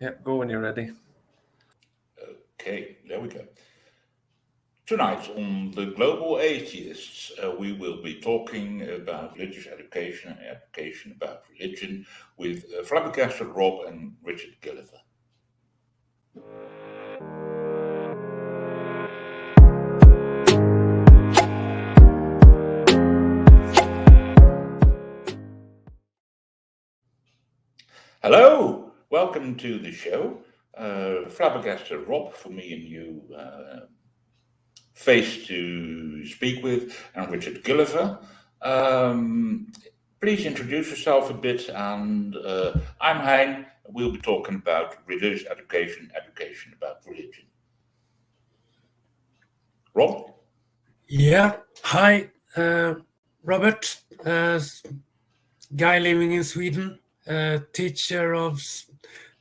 Yeah, go when you're ready. Okay, there we go. Tonight on the Global Atheists, we will be talking about religious education and education about religion with flabbergasted Rob and Richard Gilliver. Hello, welcome to the show. Flabbergasted Rob for me and you face to speak with, and Richard Gilliver. Please introduce yourself a bit, and I'm Hein. We'll be talking about religious education, education about religion. Rob? Yeah, hi, Robert, guy living in Sweden, teacher of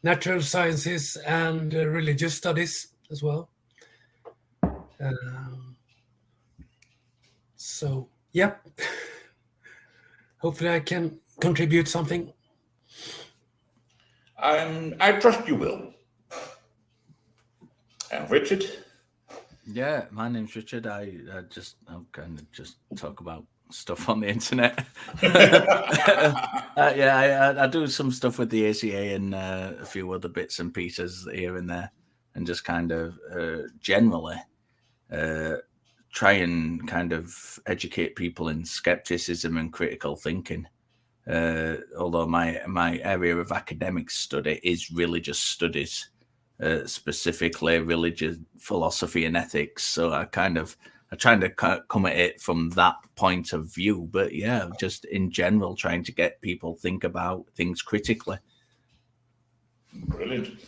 natural sciences and religious studies as well. So, yeah, hopefully I can contribute something. I trust you will. And Richard? Yeah, my name's Richard. I'll kind of just talk about stuff on the internet. I do some stuff with the ACA and a few other bits and pieces here and there, and just kind of generally try and kind of educate people in skepticism and critical thinking. Although my area of academic study is religious studies. Specifically religious philosophy and ethics. So I try to come at it from that point of view. But yeah, just in general, trying to get people think about things critically. Brilliant.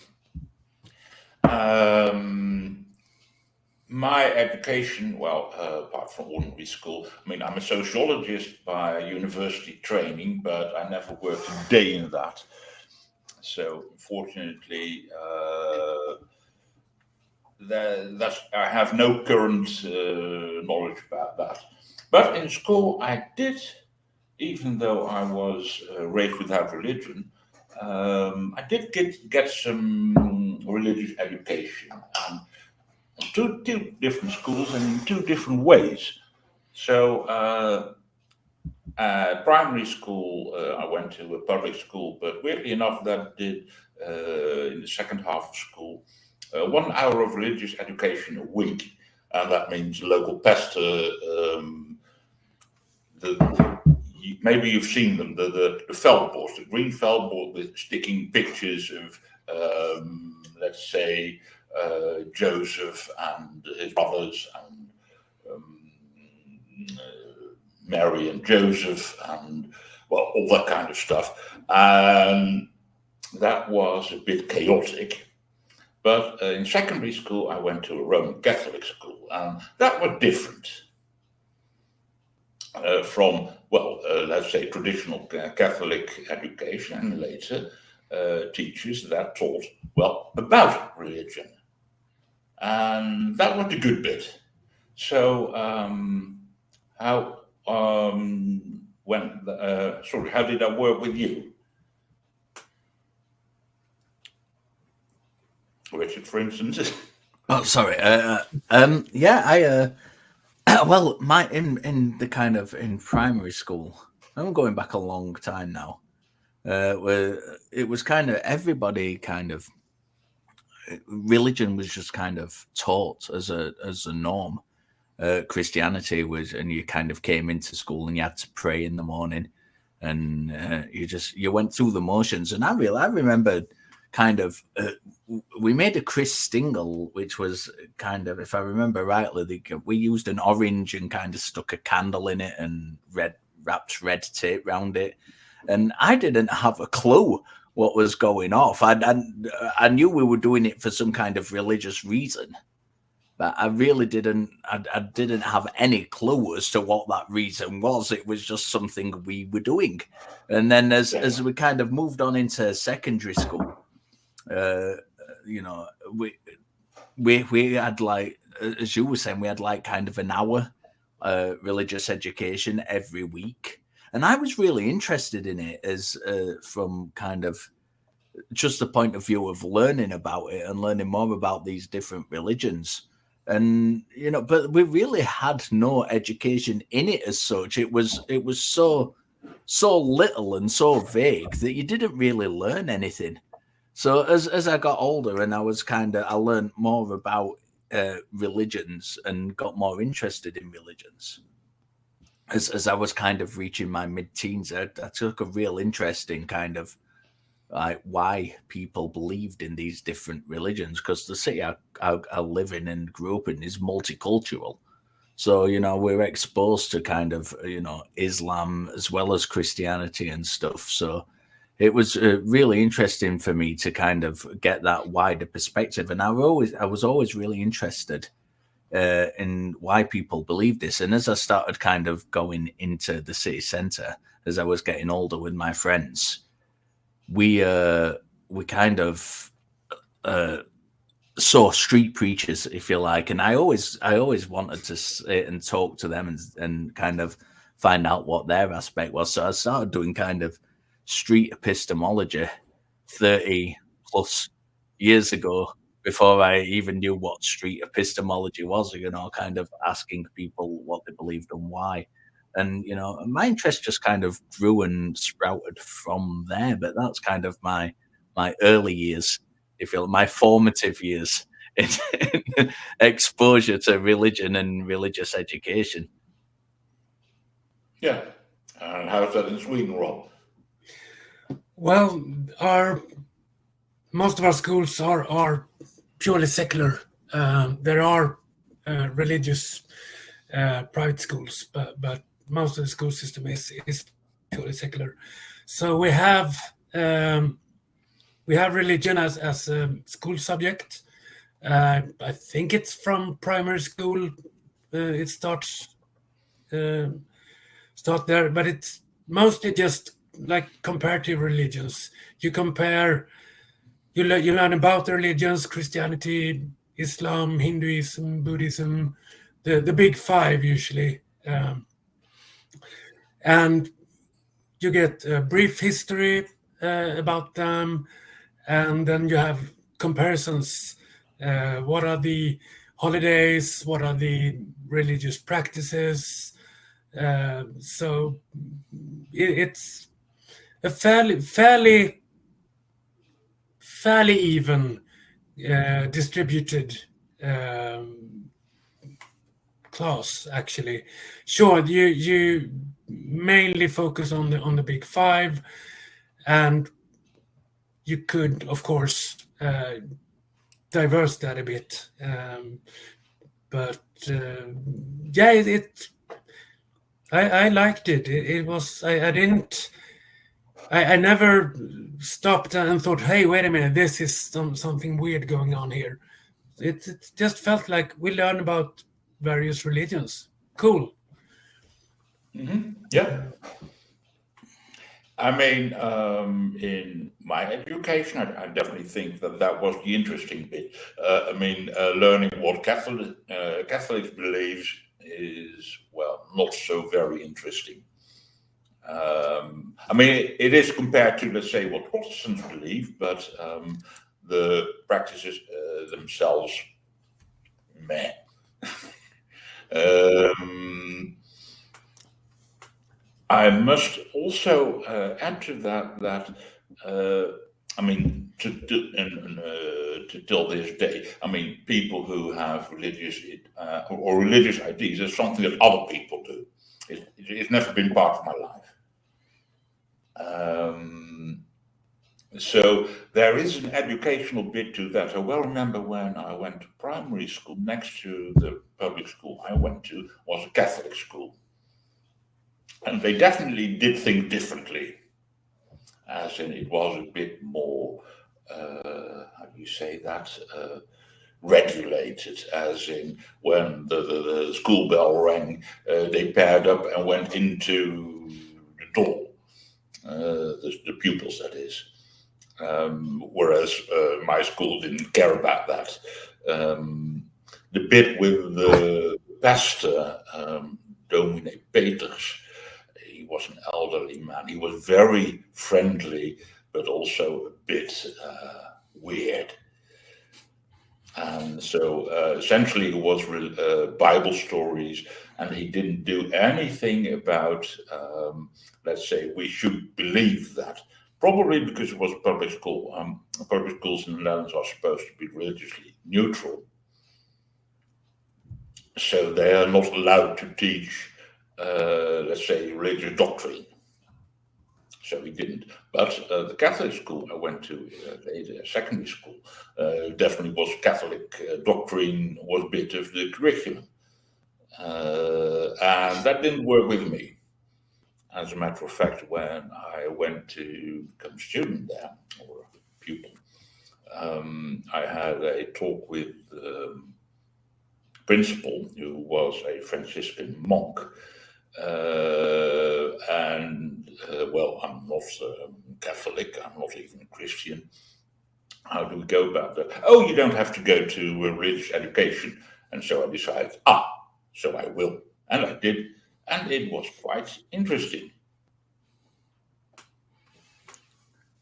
My education, well, apart from ordinary school, I mean, I'm a sociologist by university training, but I never worked a day in that. So, unfortunately, I have no current knowledge about that. But in school, I did, even though I was raised without religion, I did get some religious education, and two different schools and in two different ways. So. Primary school, I went to a public school, but weirdly enough, that did in the second half of school 1 hour of religious education a week, and that means local pastor. Maybe you've seen them, the felt boards, the green felt board with sticking pictures of, let's say, Joseph and his brothers and. Mary and Joseph and, well, all that kind of stuff. And that was a bit chaotic. But in secondary school, I went to a Roman Catholic school, and that was different from, well, let's say traditional Catholic education, and later teachers that taught, well, about religion. And that was the good bit. So how did that work with you, Richard, for instance? Oh, sorry. Well, in the kind of in primary school, I'm going back a long time now. Where it was kind of everybody kind of religion was just kind of taught as a norm. Christianity was, and you kind of came into school and you had to pray in the morning, and you went through the motions. And I remember kind of we made a Chris Stingle, which was kind of, if I remember rightly, we used an orange and kind of stuck a candle in it and wrapped red tape around it, and I didn't have a clue what was going off. I knew we were doing it for some kind of religious reason. But I really didn't. I didn't have any clue as to what that reason was. It was just something we were doing. And then as we kind of moved on into secondary school, we had, like, as you were saying, we had like kind of an hour religious education every week, and I was really interested in it as from kind of just the point of view of learning about it and learning more about these different religions. And but we really had no education in it as such. It was so little and so vague that you didn't really learn anything. So as I got older and I learned more about religions and got more interested in religions. As I was kind of reaching my mid-teens, I took a real interest in kind of like why people believed in these different religions, because the city I live in and grew up in is multicultural. So, we're exposed to kind of, Islam as well as Christianity and stuff. So it was really interesting for me to kind of get that wider perspective. And I was always really interested in why people believe this. And as I started kind of going into the city centre, as I was getting older with my friends, we kind of saw street preachers, if you like, and I always wanted to sit and talk to them and kind of find out what their aspect was. So I started doing kind of street epistemology 30 plus years ago, before I even knew what street epistemology was, kind of asking people what they believed and why. And, my interest just kind of grew and sprouted from there. But that's kind of my early years, if you like, my formative years in exposure to religion and religious education. Yeah. And how's that in Sweden, Rob? Well, most of our schools are purely secular. There are religious private schools, but most of the school system is purely secular. So we have religion as a school subject. I think it's from primary school. It starts there, but it's mostly just like comparative religions. You learn about the religions: Christianity, Islam, Hinduism, Buddhism, the big five usually. And you get a brief history about them, and then you have comparisons. What are the holidays? What are the religious practices? So it's a fairly even distributed class, actually. Sure, you mainly focus on the big five, and you could, of course, diverse that a bit. But I liked it. It was I never stopped and thought, hey, wait a minute, this is something weird going on here. It just felt like we learn about various religions. Cool. Mm-hmm. Yeah. I mean, in my education, I definitely think that was the interesting bit. Learning what Catholics believe is, well, not so very interesting. It is compared to, let's say, what Protestants believe, but the practices themselves, meh. I must also add to that to till this day, people who have religious or religious ideas is something that other people do. It's never been part of my life. So there is an educational bit to that. I well remember when I went to primary school, next to the public school I went to was a Catholic school. And they definitely did think differently, as in it was a bit more, how do you say that, regulated, as in when the school bell rang, they paired up and went into the door, the pupils, that is. Whereas my school didn't care about that. The bit with the pastor, Domine Peters, he was an elderly man. He was very friendly but also a bit weird. And so essentially it was Bible stories, and he didn't do anything about, let's say, we should believe that. Probably because it was a public school. Public schools in the Netherlands are supposed to be religiously neutral. So they are not allowed to teach, let's say, religious doctrine. So he didn't. But the Catholic school I went to, later, secondary school, definitely was Catholic doctrine, was a bit of the curriculum. And that didn't work with me. As a matter of fact, when I went to become a student there, or a pupil, I had a talk with the principal, who was a Franciscan monk. Well, I'm not Catholic, I'm not even Christian. How do we go about that? Oh, you don't have to go to religious education. And so I decided, so I will. And I did. And it was quite interesting.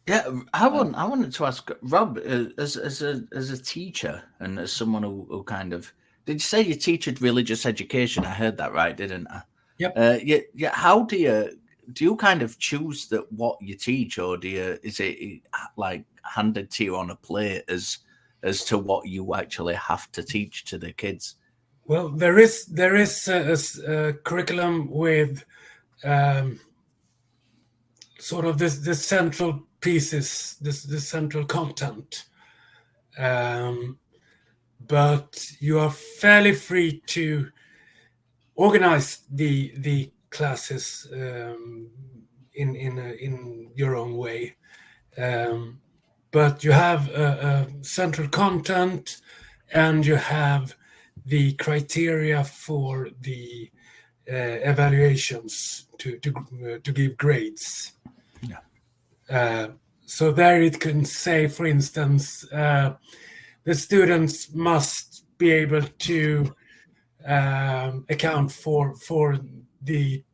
Yeah, I wanted to ask Rob, as a teacher and as someone who kind of, did you say you teach religious education? I heard that right, didn't I? Yep. Yeah. How do you kind of choose what you teach, or is it like handed to you on a plate as to what you actually have to teach to the kids? Well, there is a curriculum with sort of the central pieces, the central content, but you are fairly free to organize the classes in your own way, but you have a central content, and you have the criteria for the evaluations to give grades. Yeah. So there it can say, for instance, the students must be able to account for the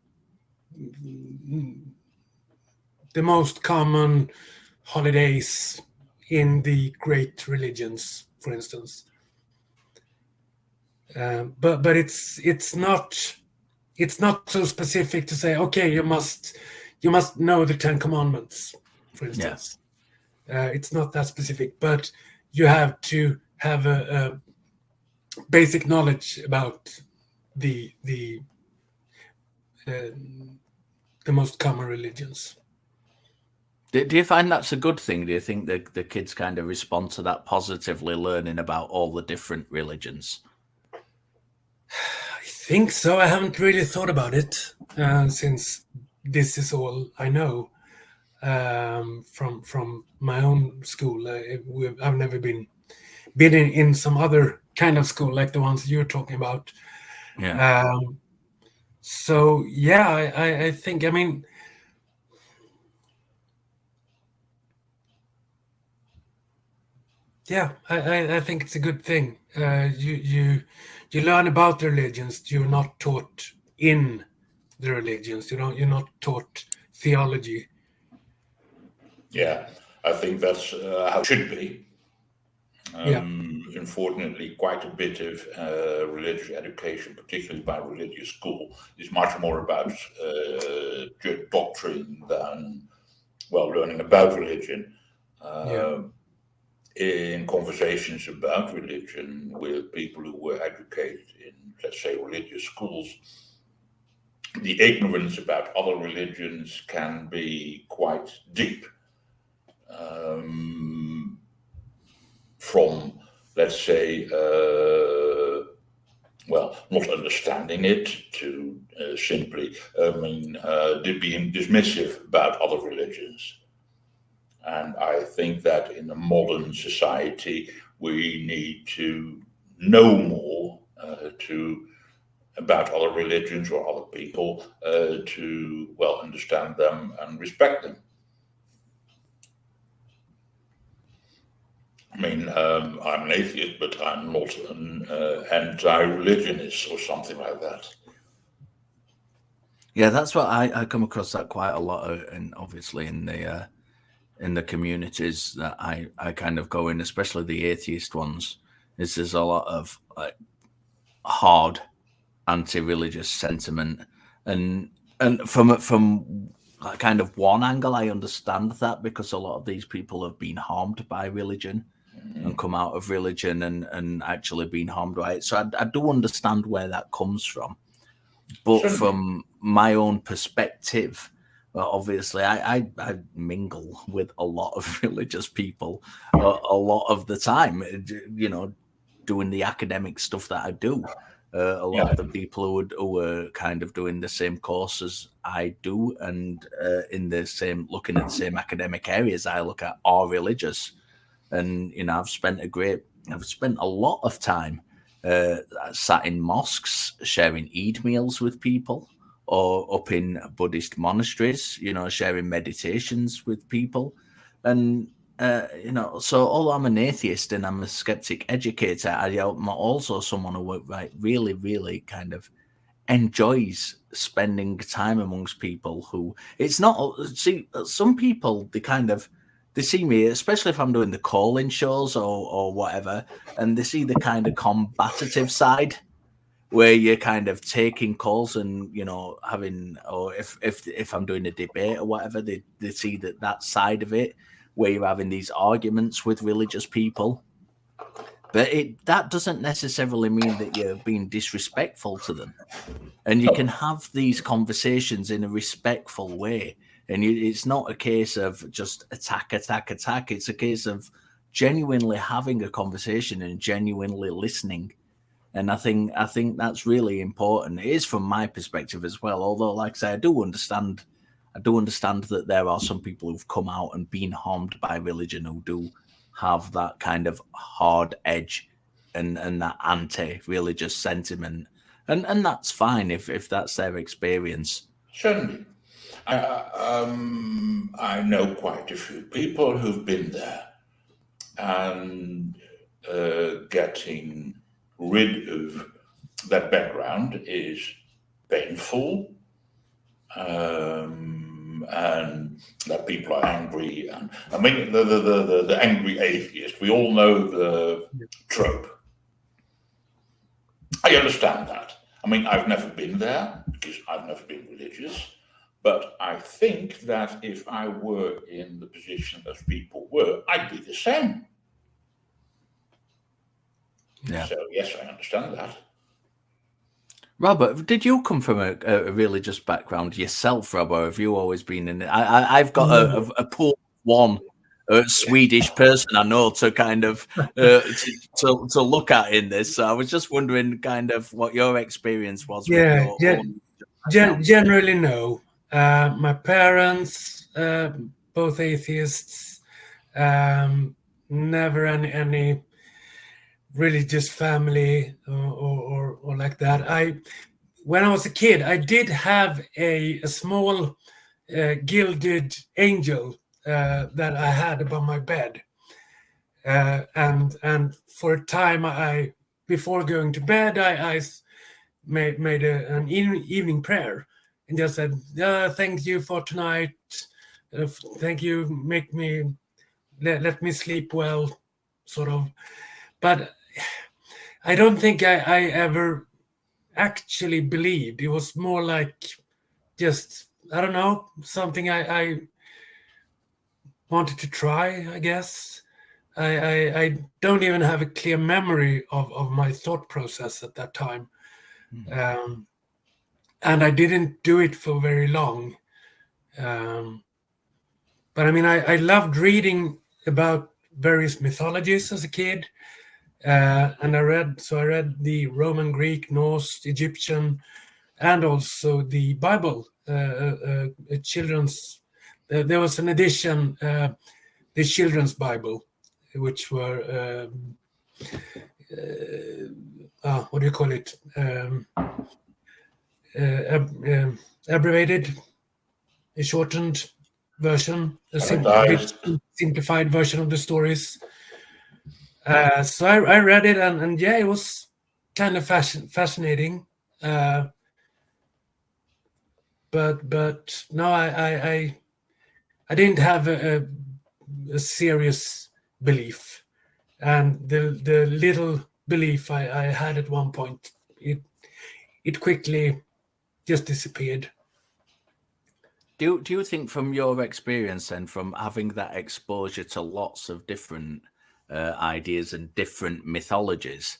most common holidays in the great religions, for instance. But it's not so specific to say, okay, you must know the 10 Commandments, for instance. It's not that specific, but you have to have a basic knowledge about the most common religions. Do you find that's a good thing? Do you think the kids kind of respond to that positively, learning about all the different religions? I think so. I haven't really thought about it since this is all I know from my own school. I've never been in some other kind of school like the ones you're talking about. Yeah. So yeah, I think, I mean, yeah, I think it's a good thing. You learn about the religions. You're not taught in the religions. You're not taught theology. Yeah, I think that's how it should be. Unfortunately, quite a bit of religious education, particularly by religious school, is much more about doctrine than, well, learning about religion. In conversations about religion with people who were educated in, let's say, religious schools, the ignorance about other religions can be quite deep. From, let's say, not understanding it to simply, being dismissive about other religions. And I think that in a modern society, we need to know more about other religions or other people to, well, understand them and respect them. I mean, I'm an atheist, but I'm not an anti-religionist or something like that. Yeah, that's what I come across that quite a lot, and obviously in the in the communities that I kind of go in, especially the atheist ones, is there's a lot of like hard anti-religious sentiment, and from kind of one angle, I understand that, because a lot of these people have been harmed by religion and come out of religion and actually been harmed by it. So I do understand where that comes from. But Certainly. from my own perspective, well, obviously, I mingle with a lot of religious people a lot of the time, you know, doing the academic stuff that I do. A lot of the people who are kind of doing the same course as I do, and in the same, looking at the same academic areas I look at, are religious. And, you know, I've spent a lot of time sat in mosques sharing Eid meals with people, or up in Buddhist monasteries, you know, sharing meditations with people. And you know, so although I'm an atheist and I'm a skeptic educator, I'm also someone who really kind of enjoys spending time amongst people who, it's not, see, some people, they see me, especially if I'm doing the call-in shows or whatever, and they see the kind of combative side where you're kind of taking calls and, you know, having, or if I'm doing a debate or whatever, they see that side of it, where you're having these arguments with religious people. But that doesn't necessarily mean that you're being disrespectful to them. And you can have these conversations in a respectful way. And it's not a case of just attack. It's a case of genuinely having a conversation and genuinely listening. And I think that's really important. It is from my perspective as well. Although, like I say, I do understand that there are some people who've come out and been harmed by religion who do have that kind of hard edge and that anti-religious sentiment. And that's fine if that's their experience. Certainly. I know quite a few people who've been there, and getting rid of that background is painful, and that people are angry. And I mean, the angry atheist, we all know the trope. I understand that. I mean, I've never been there because I've never been religious, but I think that if I were in the position as people were, I'd be the same. Yeah. So yes, I understand that. Robert, did you come from a religious background yourself, Robert? Have you always been in it? I've got a poor one Swedish person I know to kind of to look at in this. So I was just wondering kind of what your experience was with your own. Generally, no. My parents, both atheists, never any religious family or like that. When I was a kid, I did have a small gilded angel that I had above my bed, and for a time, before going to bed, I made an evening prayer and just said, "Thank you for tonight. Thank you, let me sleep well," sort of. But I don't think I ever actually believed. It was more like just, I don't know, something I wanted to try, I guess. I don't even have a clear memory of my thought process at that time. Mm-hmm. And I didn't do it for very long. But I mean, I loved reading about various mythologies as a kid. And I read the Roman, Greek, Norse, Egyptian, and also the Bible, children's. There was an edition, the children's Bible, which were what do you call it? Abbreviated, a shortened version, a simplified version of the stories. So I read it, and yeah, it was kind of fascinating. But no, I didn't have a a serious belief, and the little belief I had at one point, it quickly just disappeared. Do you think, from your experience and from having that exposure to lots of different ideas and different mythologies,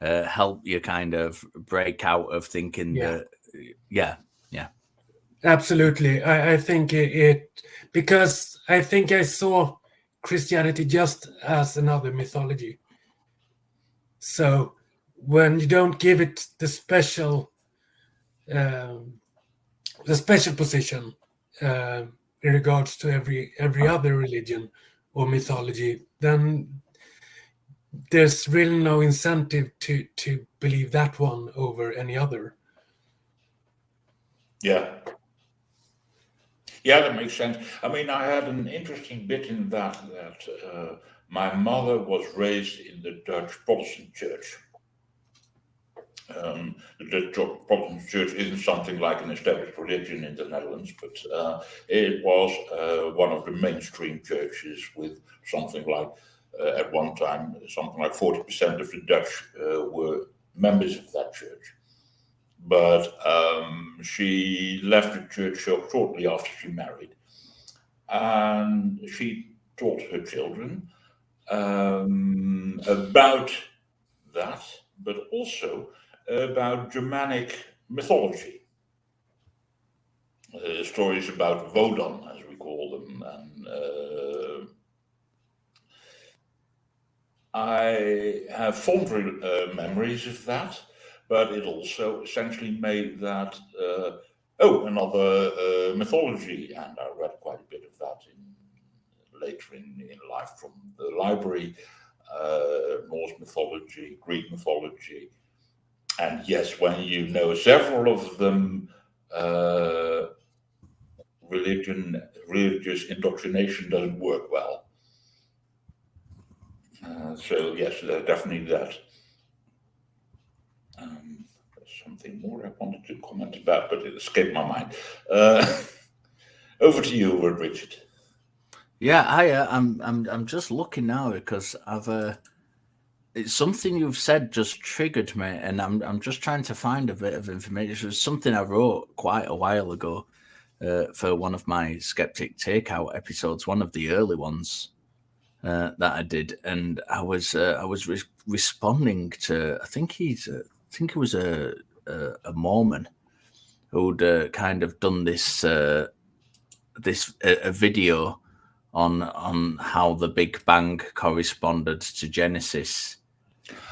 help you kind of break out of thinking that? Yeah. Absolutely. I think it because I think I saw Christianity just as another mythology. So when you don't give it the special position in regards to every other religion or mythology, then there's really no incentive to believe that one over any other. Yeah. Yeah, that makes sense. I mean, I had an interesting bit in that my mother was raised in the Dutch Protestant church. The Dutch Protestant church isn't something like an established religion in the Netherlands, but it was one of the mainstream churches with something like, at one time, something like 40% of the Dutch were members of that church. But she left the church shortly after she married, and she taught her children about that, but also about Germanic mythology, stories about Wodan, as we call them, and I have fond memories of that. But it also essentially made that another mythology, and I read quite a bit of that later in life from the library. Norse mythology, Greek mythology, and yes, when you know several of them, religious indoctrination doesn't work well. So yes, definitely that. There's something more I wanted to comment about, but it escaped my mind. Over to you, Richard. Yeah, I'm just looking now because it's something you've said just triggered me, and I'm just trying to find a bit of information. It was something I wrote quite a while ago for one of my Skeptic Takeout episodes, one of the early ones that I did, and I was responding to I think it was a Mormon who'd kind of done this a video on how the Big Bang corresponded to Genesis,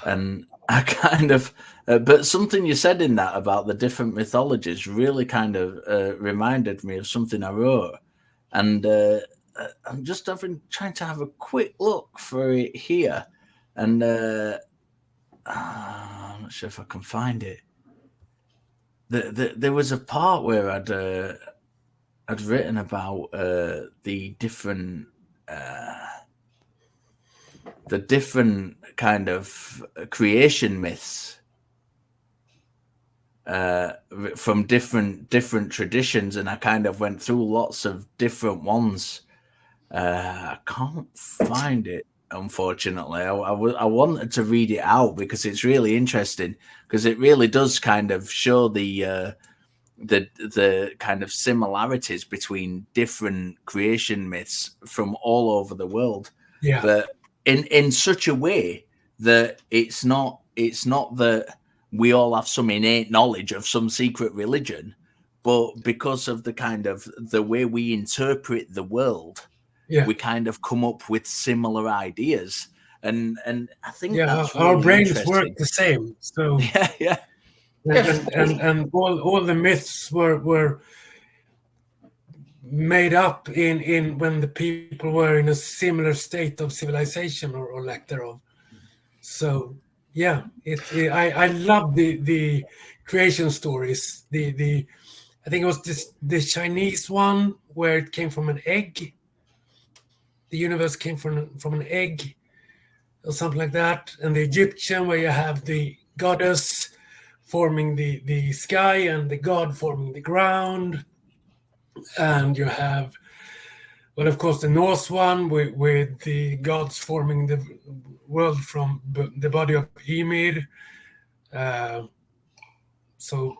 and I kind of but something you said in that about the different mythologies really kind of reminded me of something I wrote, and I'm just trying to have a quick look for it here, and I'm not sure if I can find it. There was a part where I'd written about the different kind of creation myths from different traditions, and I kind of went through lots of different ones. I can't find it, unfortunately. I wanted to read it out because it's really interesting, because it really does kind of show the kind of similarities between different creation myths from all over the world. Yeah. But in such a way that it's not that we all have some innate knowledge of some secret religion, but because of the kind of the way we interpret the world, we kind of come up with similar ideas, and I think that's really our brains work interesting. the same. So yeah. And all the myths were made up in when the people were in a similar state of civilization or lack thereof. So yeah, I love the creation stories. The I think it was the Chinese one where it came from an egg. The universe came from an egg or something like that, and the Egyptian where you have the goddess forming the sky and the god forming the ground, and you have Well, of course, the Norse one with the gods forming the world from the body of Ymir. So,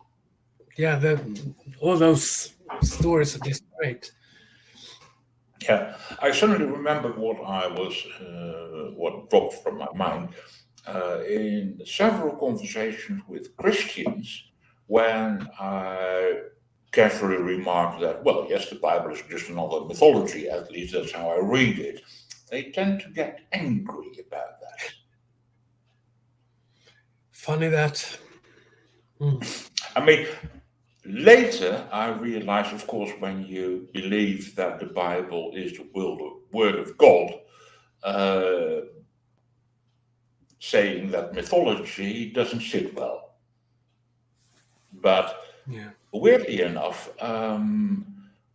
yeah, all those stories are just great. Yeah, I suddenly remember what dropped from my mind in several conversations with Christians when I casually remarked that, well, yes, the Bible is just another mythology, at least that's how I read it. They tend to get angry about that. Funny that. I mean, later I realized, of course, when you believe that the Bible is the word of God, saying that mythology doesn't sit well. But weirdly enough,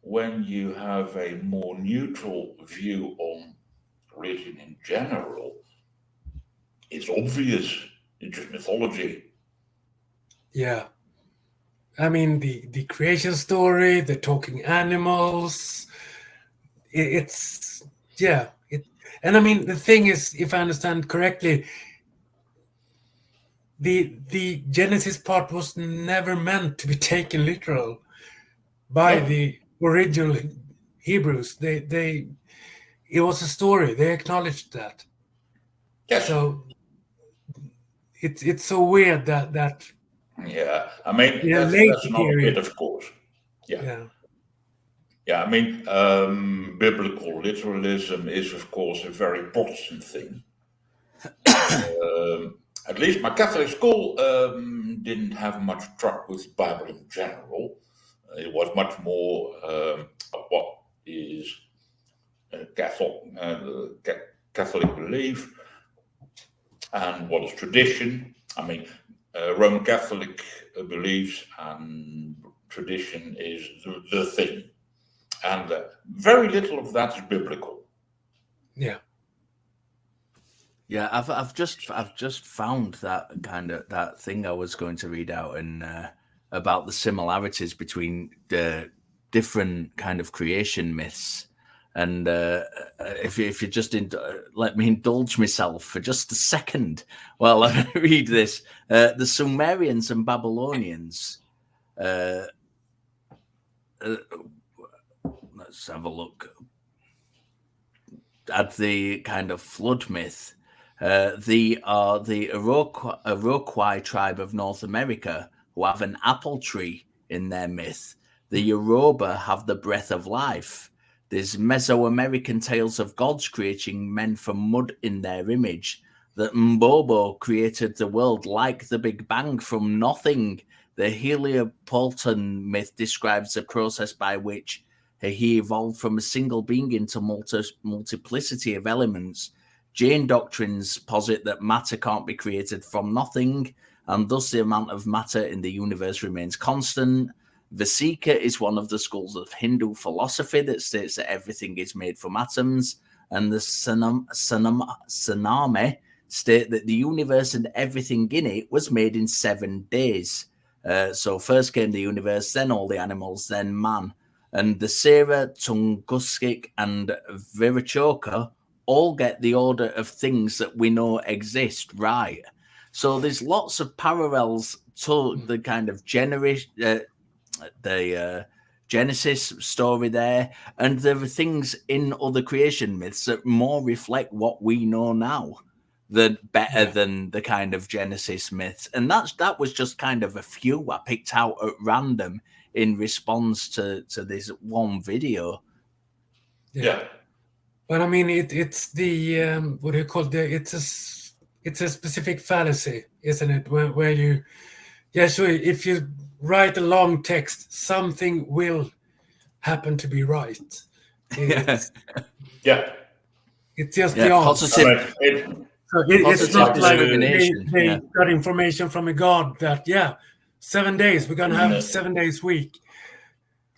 when you have a more neutral view on religion in general, it's obvious. It's just mythology. Yeah. I mean, the creation story, the talking animals, and I mean, the thing is, if I understand correctly, the Genesis part was never meant to be taken literal by the original Hebrews. It was a story. They acknowledged that. Yes. So it's so weird that. Yeah, I mean, that's another bit, of course. Yeah. I mean, biblical literalism is, of course, a very Protestant thing. At least my Catholic school didn't have much truck with the Bible in general. It was much more what is Catholic belief and what is tradition. I mean, Roman Catholic beliefs and tradition is the thing, and very little of that is biblical. Yeah, I've just found that thing I was going to read out and about the similarities between the different kind of creation myths. And if you just let me indulge myself for just a second while I read this, the Sumerians and Babylonians. Let's have a look at the kind of flood myth. The Iroquois tribe of North America, who have an apple tree in their myth. The Yoruba have the breath of life. There's Mesoamerican tales of gods creating men from mud in their image. That Mbobo created the world like the Big Bang from nothing. The Heliopolitan myth describes the process by which he evolved from a single being into multiplicity of elements. Jain doctrines posit that matter can't be created from nothing, and thus the amount of matter in the universe remains constant. Vasika is one of the schools of Hindu philosophy that states that everything is made from atoms, and the Saname state that the universe and everything in it was made in 7 days. So first came the universe, then all the animals, then man. And the Sera, Tunguskik, and Virachoka all get the order of things that we know exist right. So there's lots of parallels to the kind of Genesis story there, and there are things in other creation myths that more reflect what we know now than the kind of Genesis myths. And that was just kind of a few I picked out at random in response to this one video. Yeah. But I mean, it's the what do you call it? It's a specific fallacy, isn't it? Where you, sure, if you write a long text, something will happen to be right. It's just the opposite. It's not like they got information from a god that 7 days we're gonna have 7 days week.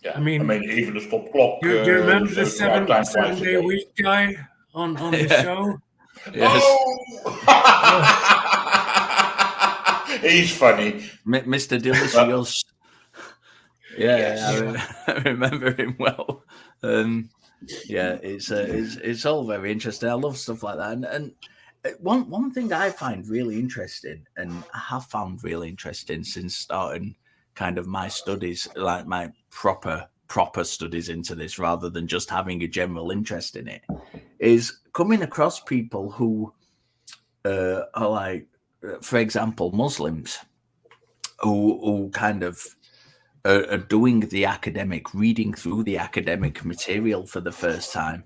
Yeah, I mean even the stop clock. Do you remember the 7-day week guy on the show? Yes. Oh! He's funny, Mr. Delicious. I remember him well. Yeah, it's all very interesting. I love stuff like that. And one thing I find really interesting, and I have found really interesting since starting kind of my studies, like my proper studies into this, rather than just having a general interest in it, is coming across people who are like, for example, Muslims, who kind of are doing the academic, reading through the academic material for the first time,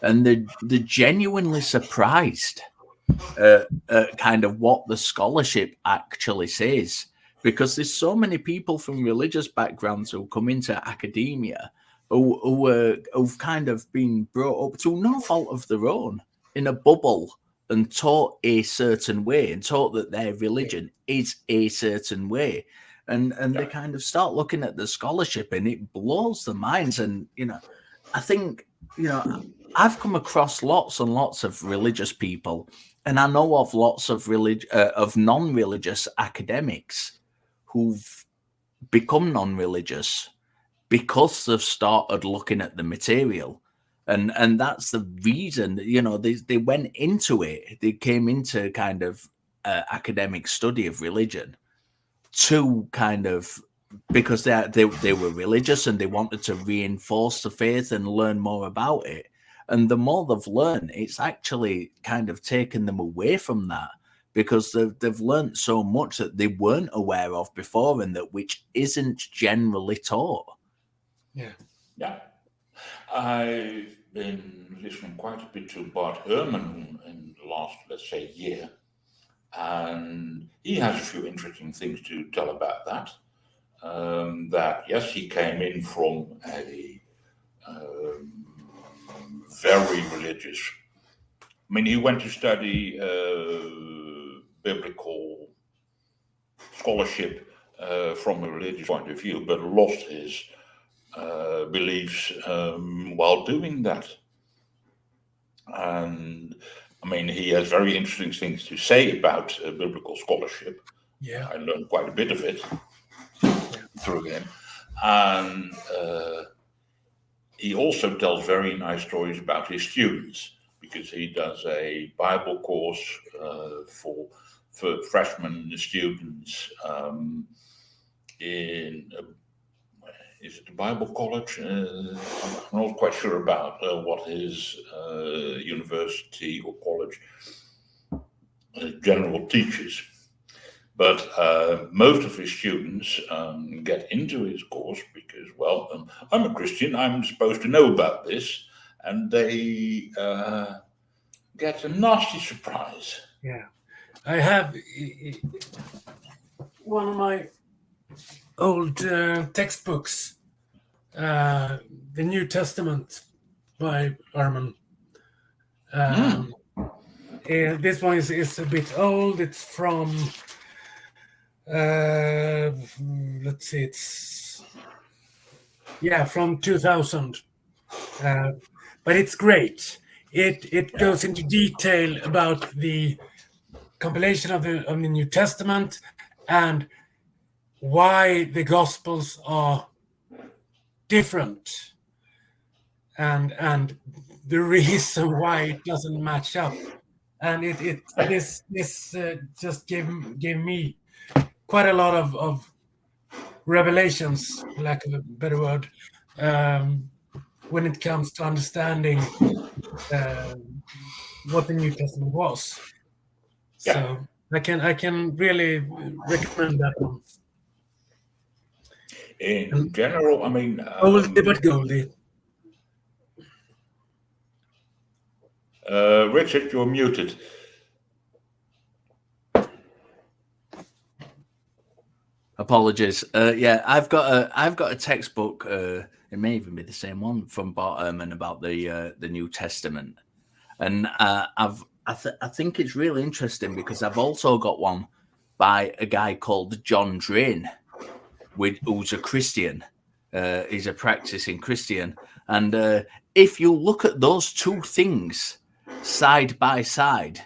and they're genuinely surprised at kind of what the scholarship actually says, because there's so many people from religious backgrounds who come into academia who've kind of been brought up to no fault of their own in a bubble and taught a certain way and taught that their religion is a certain way. And they kind of start looking at the scholarship and it blows their minds. And, I think, I've come across lots and lots of religious people, and I know of lots of of non-religious academics who've become non-religious because they've started looking at the material. And that's the reason, they went into it. They came into kind of academic study of religion to kind of, because they were religious and they wanted to reinforce the faith and learn more about it. And the more they've learned, it's actually kind of taken them away from that, because they've learned so much that they weren't aware of before, and that which isn't generally taught. Yeah. I've been listening quite a bit to Bart Ehrman in the last, let's say, year, and he has a few interesting things to tell about that. That yes, he came in from a very religious. I mean, he went to study biblical scholarship from a religious point of view, but lost his beliefs while doing that. And I mean, he has very interesting things to say about biblical scholarship. Yeah, I learned quite a bit of it through him. And he also tells very nice stories about his students, because he does a Bible course for freshman students in, is it the Bible College? I'm not quite sure about what his university or college general teaches. But most of his students get into his course because, well, I'm a Christian, I'm supposed to know about this, and they get a nasty surprise. Yeah. I have one of my old textbooks, the New Testament by Ehrman. And this one is a bit old. It's from let's see, it's from 2000, but it's great. It goes into detail about the compilation of the New Testament and why the Gospels are different, and the reason why it doesn't match up. And this just gave me quite a lot of revelations, lack of a better word, when it comes to understanding what the New Testament was. So I can really recommend that one. In general, I mean, oldie but goldie. Richard, you're muted. Apologies. I've got a textbook. It may even be the same one from Bart Ehrman about the New Testament, and I think it's really interesting because I've also got one by a guy called John Drain, who's a Christian. He's a practicing Christian, and if you look at those two things side by side,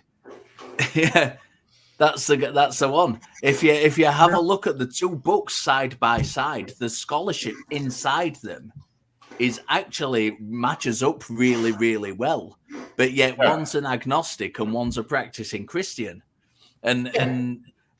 that's the one. If you have a look at the two books side by side, the scholarship inside them is actually matches up really, really well. But yet one's an agnostic and one's a practicing Christian. And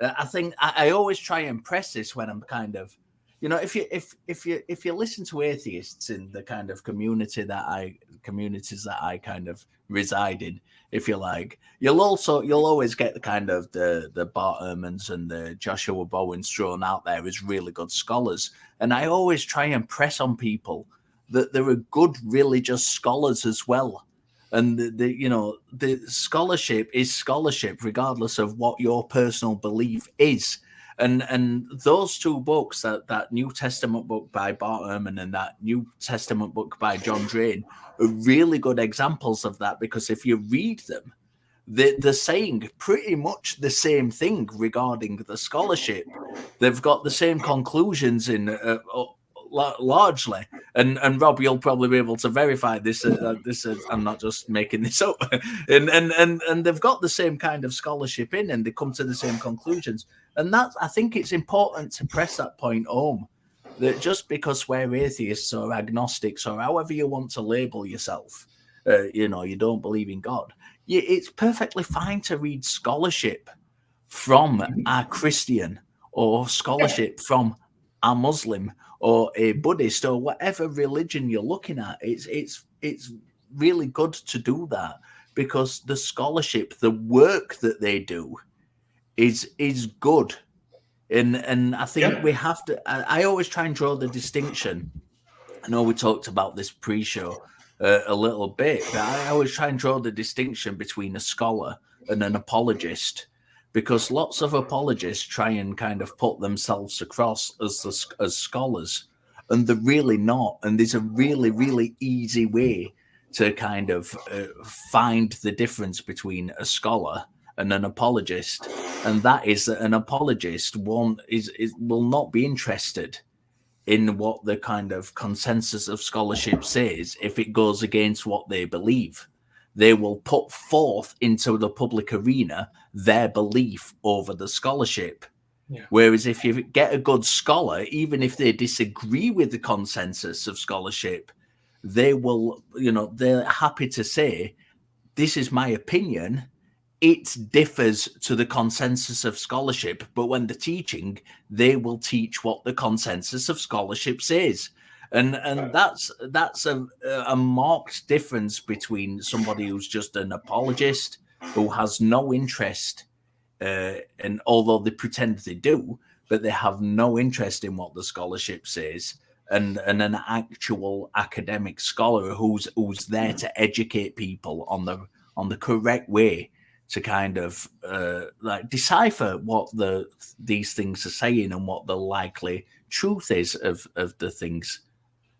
I think I always try and press this when I'm kind of, you know, if you listen to atheists in the kind of communities that I kind of reside in, if you like, you'll always get the kind of the Bart Ehrmans and the Joshua Bowens thrown out there as really good scholars. And I always try and press on people that there are good religious scholars as well. And the scholarship is scholarship, regardless of what your personal belief is. And those two books, that New Testament book by Bart Ehrman and that New Testament book by John Drain, are really good examples of that, because if you read them, they're saying pretty much the same thing regarding the scholarship. They've got the same conclusions in largely. And Rob, you'll probably be able to verify this. I'm not just making this up. and they've got the same kind of scholarship in, and they come to the same conclusions. And I think it's important to press that point home, that just because we're atheists or agnostics or however you want to label yourself, you don't believe in God, it's perfectly fine to read scholarship from a Christian or scholarship from a Muslim or a Buddhist or whatever religion you're looking at. It's really good to do that, because the scholarship, the work that they do is good. And I think we have to, I always try and draw the distinction. I know we talked about this pre-show a little bit, but I always try and draw the distinction between a scholar and an apologist, because lots of apologists try and kind of put themselves across as scholars, and they're really not. And there's a really, really easy way to kind of find the difference between a scholar and an apologist, and that is that an apologist will not be interested in what the kind of consensus of scholarship says if it goes against what they believe. They will put forth into the public arena their belief over the scholarship. Yeah. Whereas if you get a good scholar, even if they disagree with the consensus of scholarship, they will, they're happy to say, this is my opinion. It differs to the consensus of scholarship, but when they're teaching, they will teach what the consensus of scholarship says. And that's a marked difference between somebody who's just an apologist, who has no interest, and although they pretend they do, but they have no interest in what the scholarship says, and an actual academic scholar who's there to educate people on the correct way to kind of decipher what these things are saying and what the likely truth is of the things.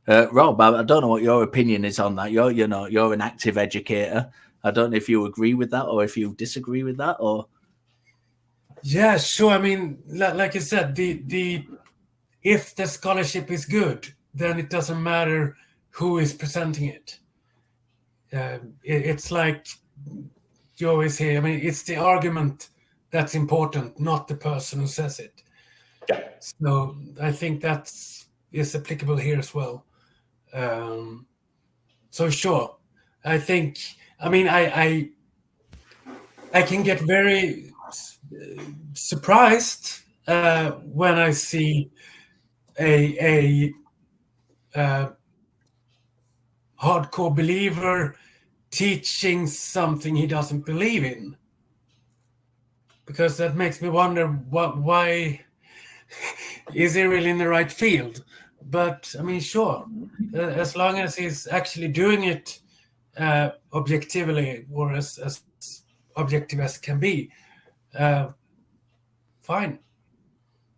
Rob, I don't know what your opinion is on that. You're an active educator. I don't know if you agree with that or if you disagree with that, or. Yeah, sure. I mean, like you said, if the scholarship is good, then it doesn't matter who is presenting it. It's like you always hear. I mean, it's the argument that's important, not the person who says it. Yeah. So I think that is applicable here as well. So sure, I think. I mean, I can get very surprised when I see a hardcore believer teaching something he doesn't believe in, because that makes me wonder why is he really in the right field. But I mean, sure, as long as he's actually doing it objectively, or as objective as can be, fine.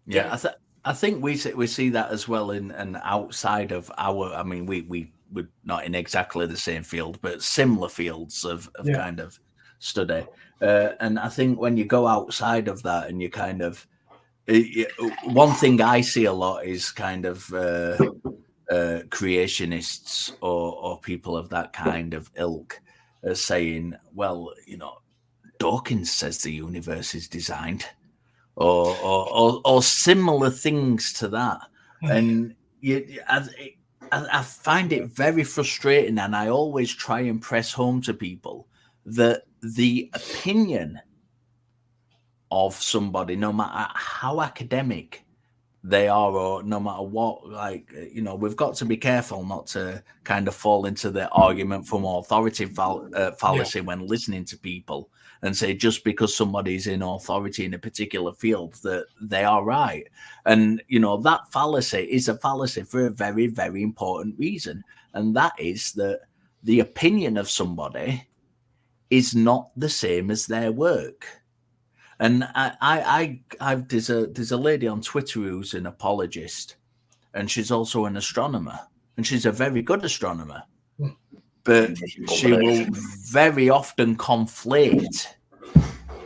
Yeah, I think we see that as well in outside of our. I mean, we're not in exactly the same field, but similar fields of kind of study. And I think when you go outside of that, and you kind of, one thing I see a lot is kind of creationists or people of that kind of ilk saying, well, Dawkins says the universe is designed, or similar things to that. And I find it very frustrating, and I always try and press home to people that the opinion of somebody, no matter how academic they are, or no matter what, like, you know, we've got to be careful not to kind of fall into the argument from authority fallacy when listening to people and say just because somebody's in authority in a particular field that they are right. And, you know, that fallacy is a fallacy for a very, very important reason. And that is that the opinion of somebody is not the same as their work. And there's a lady on Twitter who's an apologist, and she's also an astronomer, and she's a very good astronomer, but she will very often conflate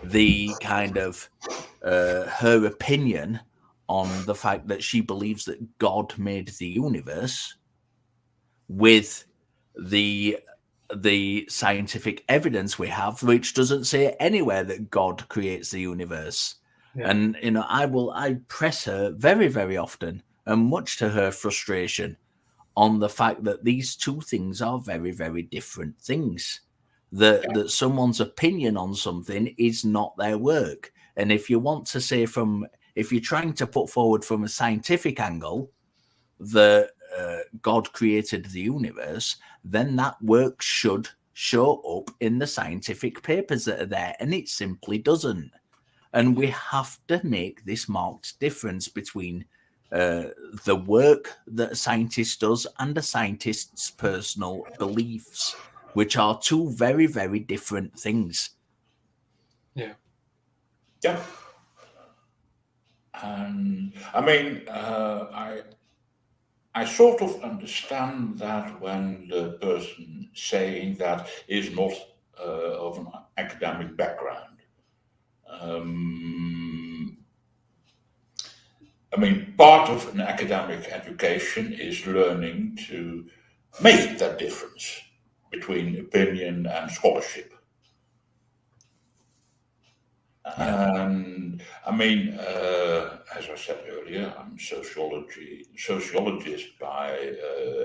the kind of her opinion on the fact that she believes that God made the universe with the scientific evidence we have, which doesn't say anywhere that God creates the universe. And, you know, I press her very, very often, and much to her frustration, on the fact that these two things are very, very different things. That someone's opinion on something is not their work. And if you want to say if you're trying to put forward from a scientific angle that God created the universe, then that work should show up in the scientific papers that are there, and it simply doesn't. And we have to make this marked difference between the work that a scientist does and a scientist's personal beliefs, which are two very, very different things. Yeah. I mean, I sort of understand that when the person saying that is not of an academic background. I mean, part of an academic education is learning to make that difference between opinion and scholarship. And I mean, as I said earlier, I'm sociologist by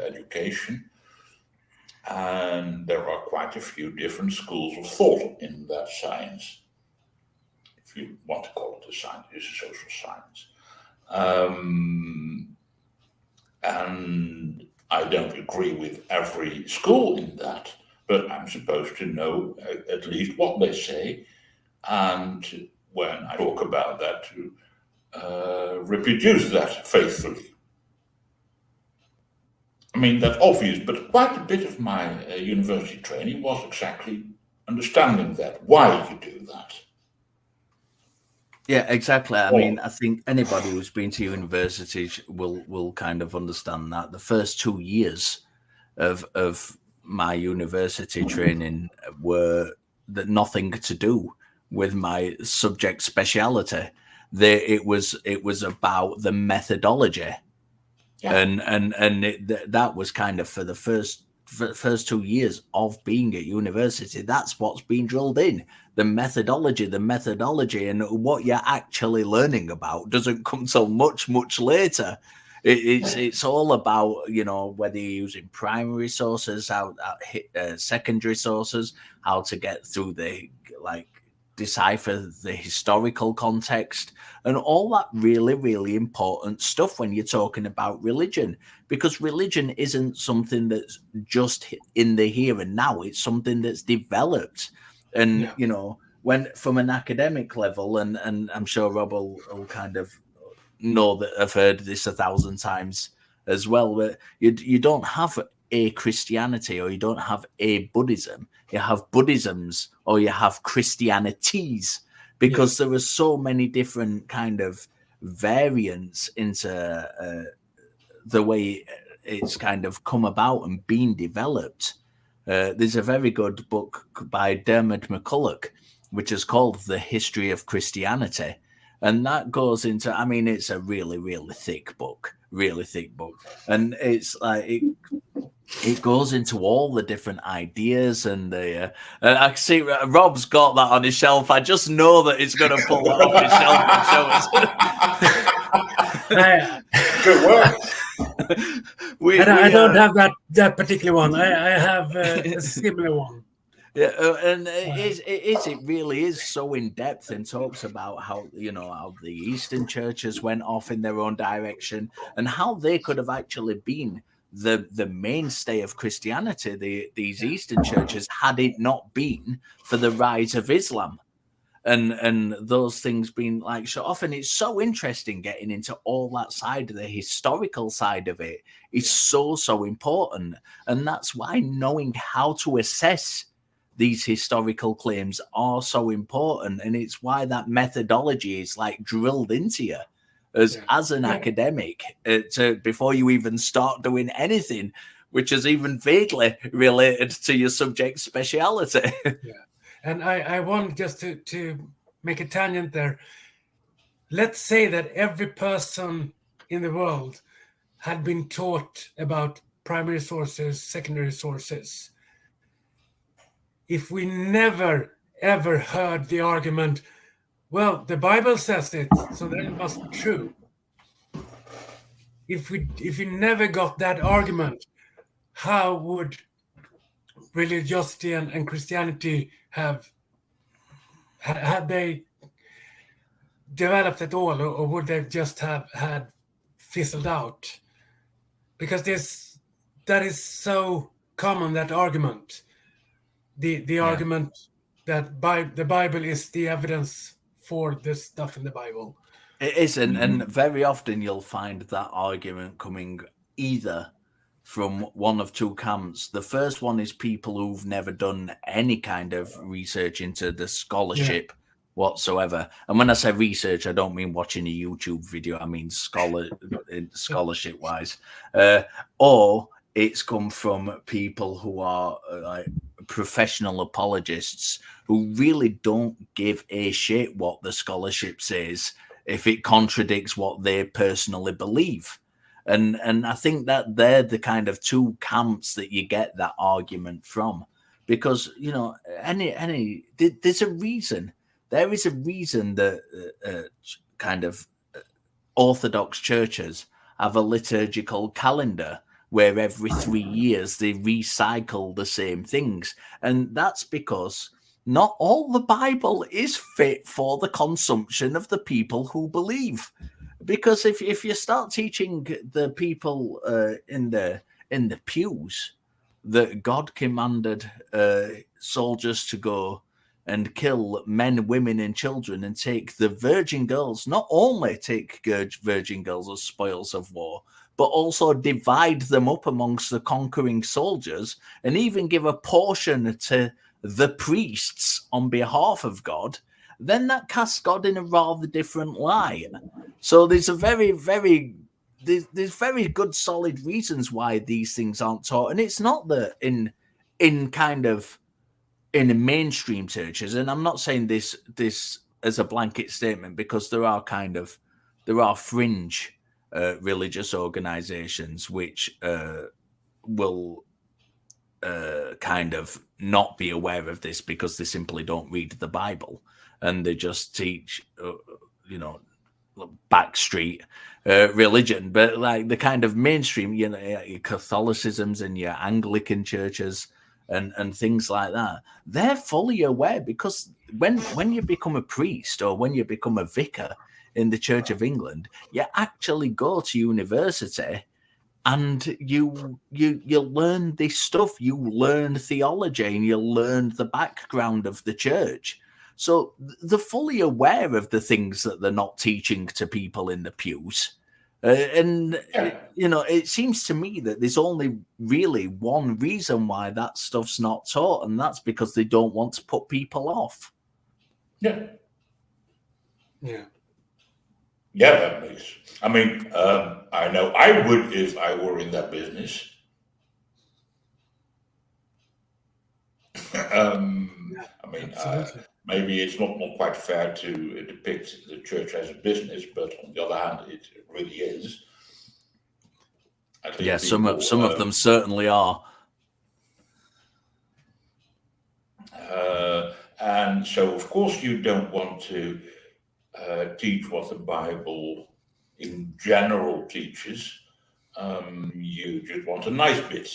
education, and there are quite a few different schools of thought in that science. If you want to call it a science, it's a social science. And I don't agree with every school in that, but I'm supposed to know at least what they say. And when I talk about that, to reproduce that faithfully. I mean, that's obvious, but quite a bit of my university training was exactly understanding that, why you do that. Yeah, exactly. I mean, I think anybody who's been to university will kind of understand that. The first 2 years of my university training were that nothing to do with my subject speciality. It was about the methodology, and that was kind of for the first 2 years of being at university. That's what's been drilled in. The methodology, and what you're actually learning about doesn't come till much later. It's all about, you know, whether you're using primary sources, secondary sources, how to get through decipher the historical context, and all that really, really important stuff when you're talking about religion, because religion isn't something that's just in the here and now. It's something that's developed. And, you know, when from an academic level, and I'm sure Rob will kind of know that I've heard this 1,000 times as well, but you don't have a Christianity, or you don't have a Buddhism. You have Buddhisms, or you have Christianities, because there are so many different kind of variants into the way it's kind of come about and been developed. There's a very good book by Dermot McCulloch, which is called The History of Christianity. And that goes into, I mean, it's a really, really thick book. And it's like, it goes into all the different ideas, and I see Rob's got that on his shelf. I just know that he's going to pull that off his shelf and show us. Good work. I don't have that particular one. I have a similar one. Yeah, and it really is so in depth and talks about how how the Eastern churches went off in their own direction and how they could have actually been the mainstay of Christianity. These Eastern churches, had it not been for the rise of Islam, and those things being like shut off. And it's so interesting getting into all that side of the historical side of it is so important, and that's why knowing how to assess these historical claims are so important, and it's why that methodology is like drilled into you as an academic before you even start doing anything which is even vaguely related to your subject speciality. And I want just to make a tangent there. Let's say that every person in the world had been taught about primary sources, secondary sources. If we never, ever heard the argument, well, the Bible says it, so then it must be true. If we never got that argument, how would religiosity and Christianity had they developed at all, or would they just have had fizzled out? Because that is so common, that argument. The argument that the Bible is the evidence for this stuff in the Bible. It is, and very often you'll find that argument coming either from one of two camps. The first one is people who've never done any kind of research into the scholarship whatsoever. And when I say research, I don't mean watching a YouTube video. I mean scholarship wise. Or it's come from people who are like professional apologists who really don't give a shit what the scholarship says if it contradicts what they personally believe. And I think that they're the kind of two camps that you get that argument from, because there's a reason. There is a reason that kind of Orthodox churches have a liturgical calendar where every 3 years they recycle the same things, and that's because not all the Bible is fit for the consumption of the people who believe. Because if you start teaching the people in the pews that God commanded soldiers to go and kill men, women, and children, and take the virgin girls, not only take virgin girls as spoils of war, but also divide them up amongst the conquering soldiers, and even give a portion to the priests on behalf of God, then that casts God in a rather different light. So there's very good solid reasons why these things aren't taught. And it's not that in the mainstream churches, and I'm not saying this as a blanket statement, because there are fringe religious organizations which will kind of not be aware of this because they simply don't read the Bible and they just teach backstreet religion. But like the kind of mainstream, your Catholicisms and your Anglican churches and things like that, they're fully aware, because when you become a priest or when you become a vicar in the Church of England, you actually go to university and you learn this stuff. You learn theology and you learn the background of the church. So they're fully aware of the things that they're not teaching to people in the pews. It seems to me that there's only really one reason why that stuff's not taught, and that's because they don't want to put people off. Yeah, that makes. I mean, I know I would if I were in that business. Maybe it's not quite fair to depict the church as a business, but on the other hand, it really is. Yeah, some of them certainly are. And so, of course, you don't want to teach what the Bible in general teaches. you just want a nice bit.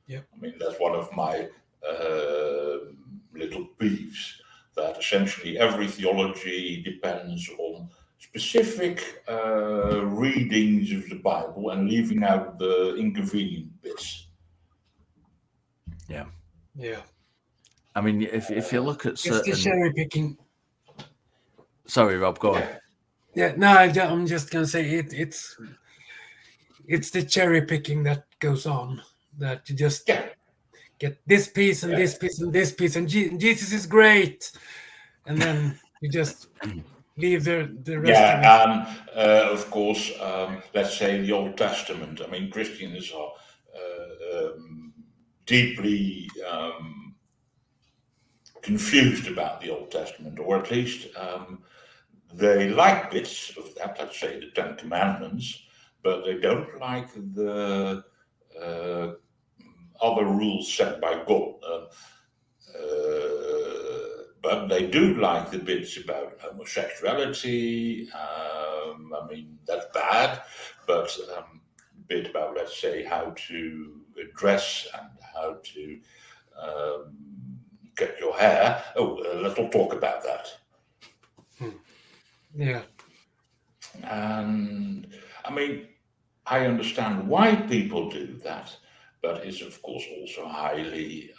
Yeah. I mean, that's one of my little peeves, that essentially every theology depends on specific readings of the Bible and leaving out the inconvenient bits. Yeah. Yeah. I mean, if you look at It's the certain... cherry picking. Sorry, Rob, go on. Yeah, no, I'm just gonna say it's the cherry picking that goes on, that you just get this piece and this piece and this piece, and Jesus is great, and then you just leave the rest of it. And of course, let's say the Old Testament. I mean, Christians are deeply confused about the Old Testament, or at least they like bits of that, let's say the Ten Commandments, but they don't like the other rules set by God. But they do like the bits about homosexuality. I mean, that's bad, but the bit about, let's say, how to dress and how to get your hair. Let's not talk about that. Yeah. And I mean, I understand why people do that, but it's of course also highly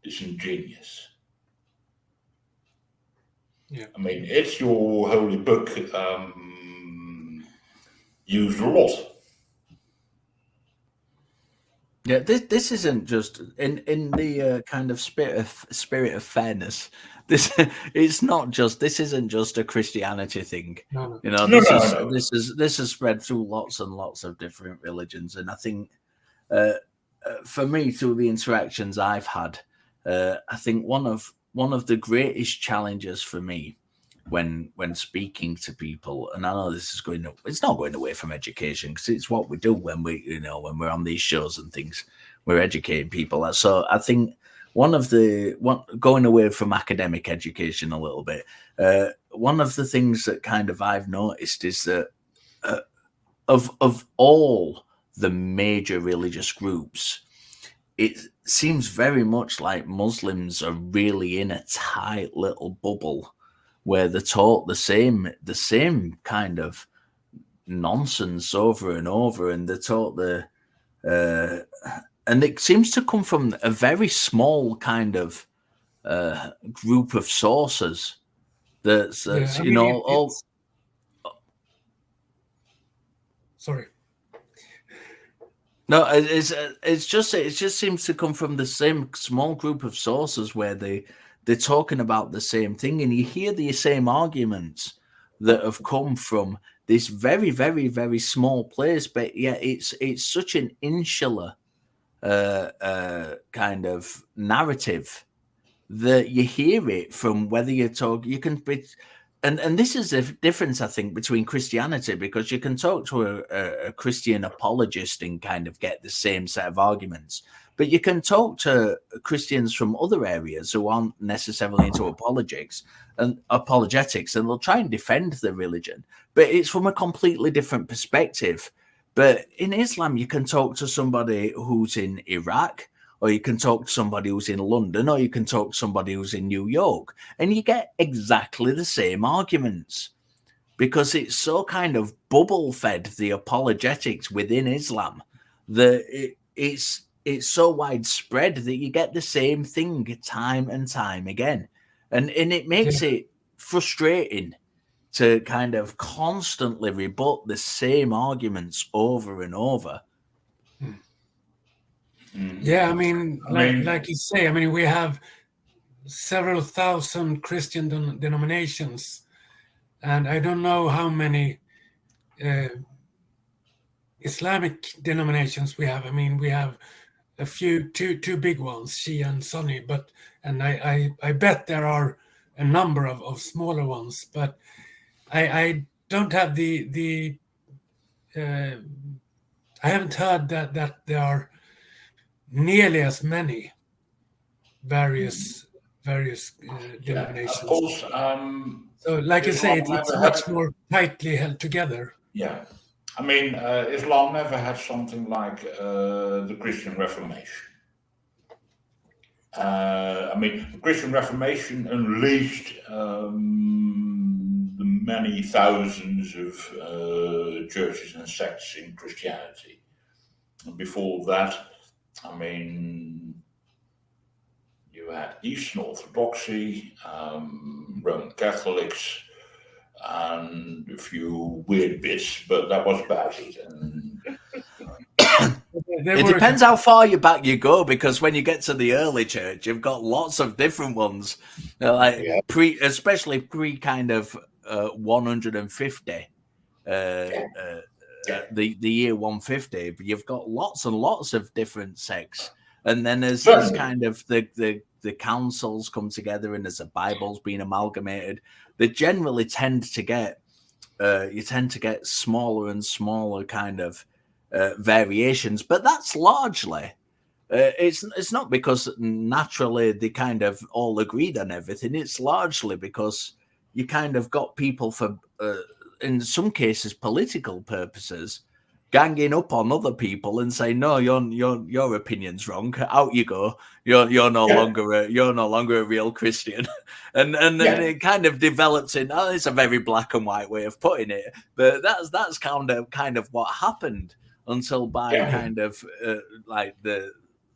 disingenuous. Yeah. I mean, it's your holy book used a lot. Yeah, this isn't just in the kind of spirit of fairness. This isn't just a Christianity thing. No. You know, this is spread through lots and lots of different religions, and I think for me, through the interactions I've had, I think one of the greatest challenges for me when speaking to people, and I know it's not going away from education, because it's what we do when we're on these shows and things, we're educating people. So I think going away from academic education a little bit, one of the things that kind of I've noticed is that of all the major religious groups, it seems very much like Muslims are really in a tight little bubble where they're taught the same kind of nonsense over and over, and they're taught and it seems to come from a very small kind of group of sources. That's Sorry. No, it just seems to come from the same small group of sources where they're talking about the same thing, and you hear the same arguments that have come from this very, very, very small place, but yeah, it's such an insular kind of narrative that you hear it from whether you talk. You can be, and this is the difference, I think, between Christianity, because you can talk to a Christian apologist and kind of get the same set of arguments. But you can talk to Christians from other areas who aren't necessarily into apologetics, and they'll try and defend the religion, but it's from a completely different perspective. But in Islam, you can talk to somebody who's in Iraq, or you can talk to somebody who's in London, or you can talk to somebody who's in New York, and you get exactly the same arguments, because it's so kind of bubble-fed, the apologetics within Islam, that it's so widespread that you get the same thing time and time again. And it makes it frustrating to kind of constantly rebut the same arguments over and over. Yeah, I mean, like you say, I mean, we have several thousand Christian denominations, and I don't know how many Islamic denominations we have. I mean, we have a few, two big ones, Shia and Sunni, and I bet there are a number of smaller ones, but I don't have I haven't heard that there are nearly as many various denominations. Of course. So, like you say, it's much more tightly held together. Yeah. I mean, Islam never had something like the Christian Reformation. I mean, the Christian Reformation unleashed the many thousands of churches and sects in Christianity. And before that, I mean, you had Eastern Orthodoxy, Roman Catholics, and a few weird bits, but that was about it. And it depends how far back you go, because when you get to the early church, you've got lots of different ones, like especially pre kind of 150, the year 150. You've got lots and lots of different sects, and then there's kind of the councils come together, and there's the Bible's being amalgamated. They generally tend to get smaller and smaller kind of variations, but that's largely it's not because naturally they kind of all agreed on everything. It's largely because you kind of got people for in some cases political purposes ganging up on other people and saying, no, your opinion's wrong, out you go, you're no longer a real Christian. and then it kind of develops in, it's a very black and white way of putting it, but that's kind of what happened until by kind of like the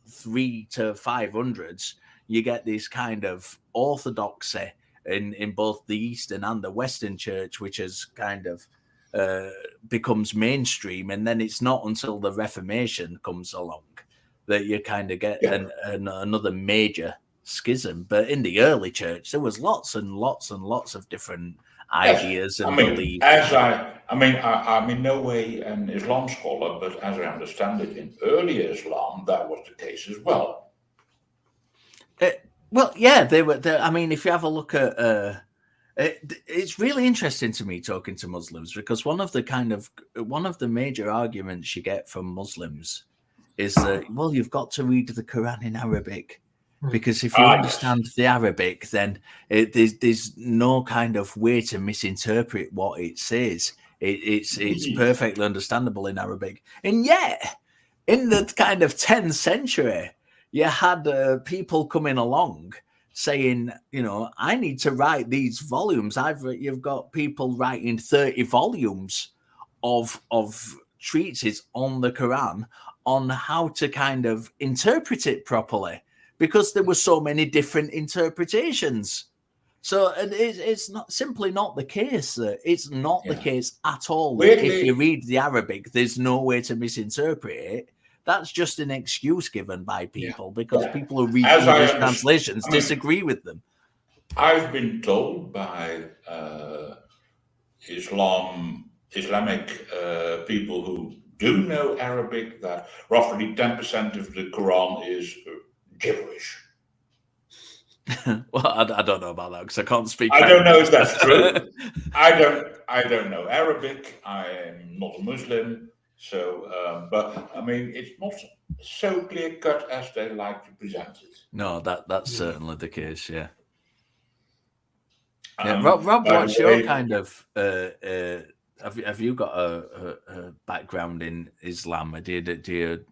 300 to 500s, you get this kind of orthodoxy in both the Eastern and the Western church, which is kind of becomes mainstream. And then it's not until the Reformation comes along that you kind of get another major schism. But in the early church, there was lots and lots and lots of different ideas and beliefs. I'm in no way an Islam scholar, but as I understand it, in early Islam, that was the case as well. They were. I mean, if you have a look at, it's really interesting to me talking to Muslims, because one of the major arguments you get from Muslims is that, well, you've got to read the Quran in Arabic, because if you understand the Arabic, then there's no kind of way to misinterpret what it says. It's perfectly understandable in Arabic, and yet in the kind of 10th century, you had people coming along saying, I need to write these volumes. You've got people writing 30 volumes of treatises on the Quran on how to kind of interpret it properly, because there were so many different interpretations. So it's simply not the case. It's not the case at all. That if you read the Arabic, there's no way to misinterpret it. That's just an excuse given by people because people who read English translations disagree with them. I've been told by Islamic people who do know Arabic that roughly 10% of the Quran is gibberish. Well, I don't know about that because I can't speak. I don't know if that's true. I don't know Arabic. I am not a Muslim. So, but I mean, it's not so clear cut as they like to present it. No, that's certainly the case. Yeah. Rob, what's your kind of? Have you got a background in Islam? Or do you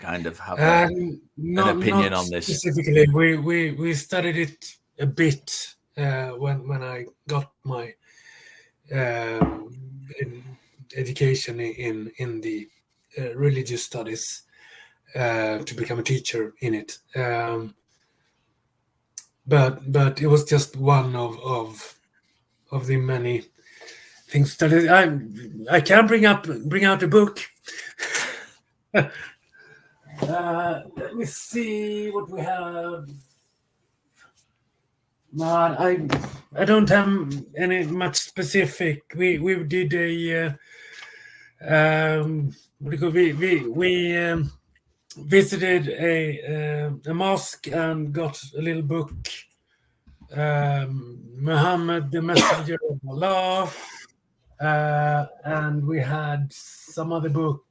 kind of have an opinion on this? Specifically, we studied it a bit when I got my education in the religious studies to become a teacher in it. But it was just one of the many things studied. I can bring out a book. Let me see what we have. But I don't have any much specific. We did a we visited a mosque and got a little book, Muhammad, the Messenger of Allah, and we had some other book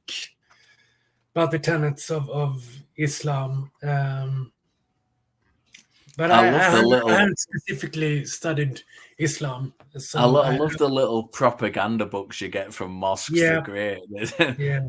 about the tenets of Islam. But I I love the haven't, little. I haven't specifically studied Islam, so I love the little propaganda books you get from mosques. Yeah. They're great. yeah.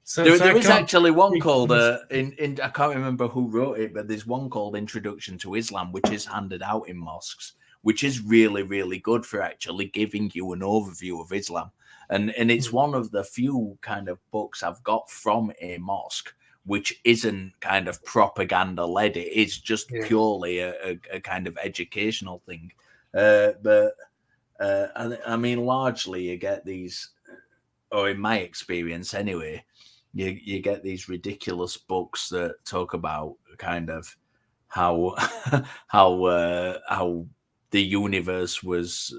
So, There I is can't actually one speak called to this. in I can't remember who wrote it, but there's one called Introduction to Islam, which is handed out in mosques, which is really, really good for actually giving you an overview of Islam. And it's one of the few kind of books I've got from a mosque which isn't kind of propaganda led. It is just Yeah. purely a kind of educational thing. I mean, largely you get these, or in my experience anyway, you get these ridiculous books that talk about kind of how how the universe was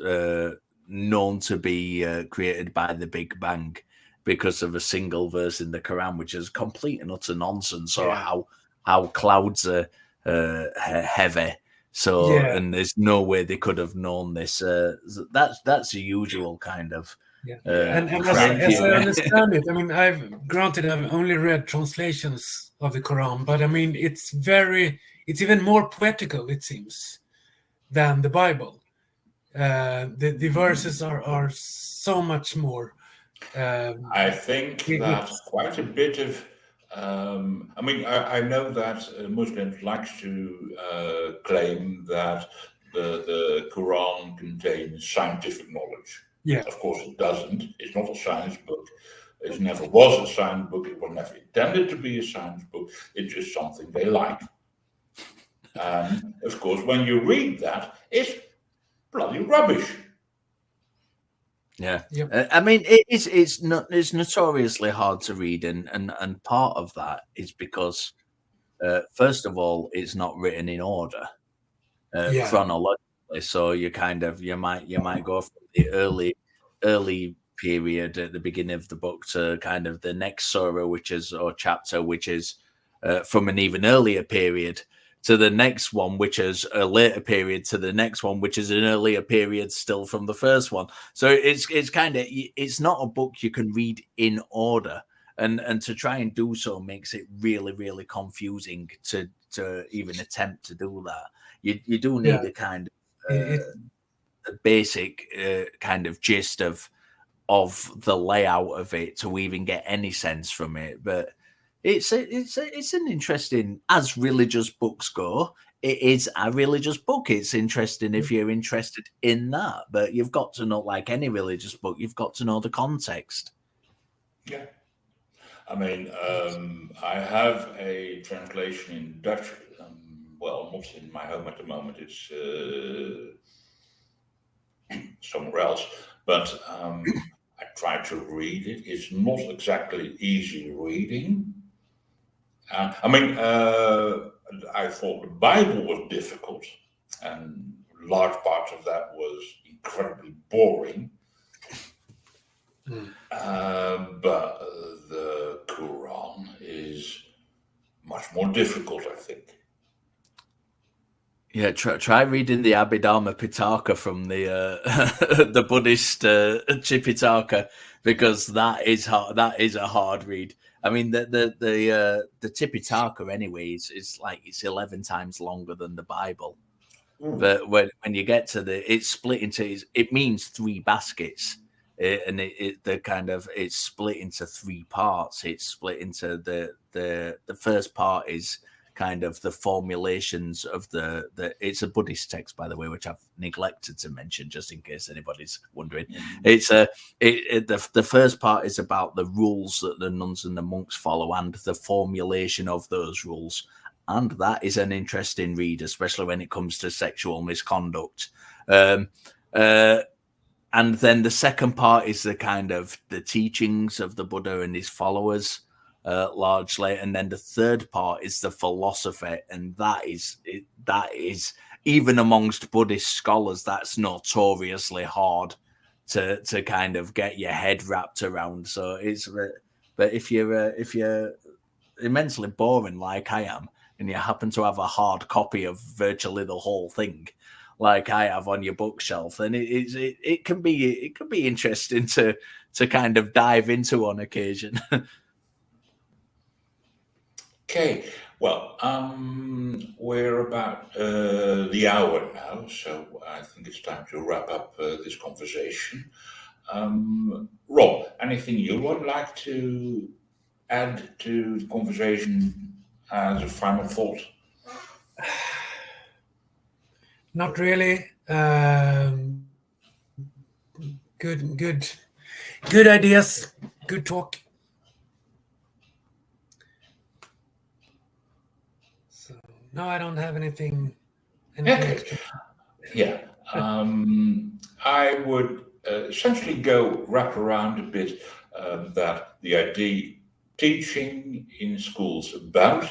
known to be created by the Big Bang because of a single verse in the Quran, which is complete and utter nonsense. Or how clouds are heavy. So Yeah. and there's no way they could have known this. That's the usual kind of. And crap as I you- understand it, I mean, I've only read translations of the Quran, but I mean, it's even more poetical, it seems, than the Bible. The verses are so much more. I think that quite a bit of, I mean, I know that Muslims like to claim that the Quran contains scientific knowledge. Yeah. Of course, it doesn't. It's not a science book. It never was a science book. It was never intended to be a science book. It's just something they like. And of course, when you read that, it's bloody rubbish. Yeah, Yep. I mean, it's notoriously hard to read, and part of that is because, first of all, it's not written in order chronologically. So you might go from the early period at the beginning of the book to kind of the next surah, or chapter, which is from an even earlier period, to the next one, which is a later period, to the next one, which is an earlier period still from the first one. So it's not a book you can read in order, and to try and do so makes it really, really confusing to even attempt to do that. You do need a kind of a basic kind of gist of the layout of it to even get any sense from it, but. It's an interesting, as religious books go. It is a religious book. It's interesting if you're interested in that, but you've got to know, like any religious book, you've got to know the context. Yeah, I mean, I have a translation in Dutch. Well, not in my home at the moment. It's somewhere else, but I try to read it. It's not exactly easy reading. I mean, I thought the Bible was difficult, and large parts of that was incredibly boring. But the Quran is much more difficult, I think. Yeah, try reading the Abhidharma Pitaka from the the Buddhist Tripitaka, because that is hard. That is a hard read. I mean, the Tipitaka, anyways, is like it's 11 times longer than the Bible. But when you get to it's split into, it means 3 baskets, and it's split into 3 parts. It's split into the first part is kind of the formulations of the it's a Buddhist text, by the way, which I've neglected to mention just in case anybody's wondering. It's the first part is about the rules that the nuns and the monks follow and the formulation of those rules, and that is an interesting read, especially when it comes to sexual misconduct. And then the second part is the kind of the teachings of the Buddha and his followers. Largely, and then the third part is the philosophy, and that is even amongst Buddhist scholars, that's notoriously hard to kind of get your head wrapped around. So but if you're immensely boring like I am, and you happen to have a hard copy of virtually the whole thing, like I have on your bookshelf, then it can be interesting to kind of dive into on occasion. Okay, Well, we're about the hour now, so I think it's time to wrap up this conversation. Rob, anything you would like to add to the conversation as a final thought? Not really. Good ideas. Good talk. So no, I don't have anything extra. Yeah. I would essentially go wrap around a bit that the idea teaching in schools about